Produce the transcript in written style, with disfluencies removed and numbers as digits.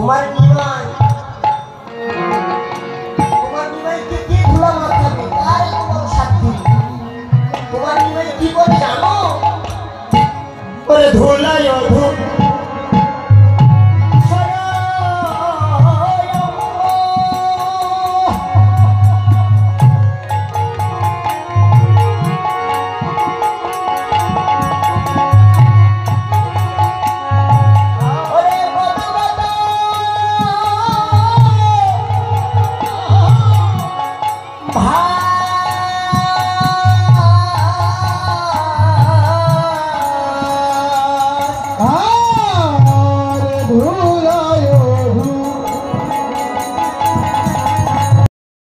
তোমার বিমাই তোমার বিমাইকে কে ধুলা মাথাবে তার তোমার সাথী তোমার বিমাই কি করে জানো ওরে ধুলায়